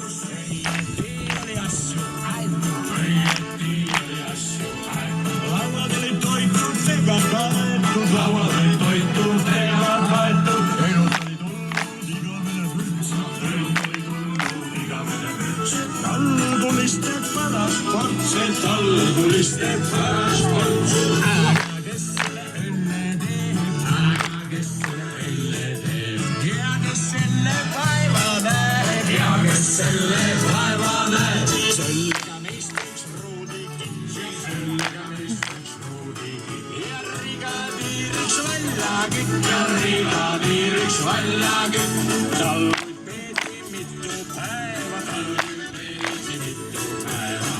oli asju, lauad oli toitud ega kaetud, lauad oli toitud ega kaetud. Öönud oli tulnud igavene vürts, öönud oli tulnud igavene vürts. Tallu tulistab paras ports, tallu tulistab paras ports. Kes selle õlle teeb, kes selle õlle teeb ja kes selle vaeva näeb ja kes selle vaeva näeb. Sellega meist üks ruudigi, sellega meist üks ruudigi ja brigadiiriks vallakükk, ja brigadiiriks vallakükk. Talguid peeti mitu päeva, talguid peeti mitu päeva.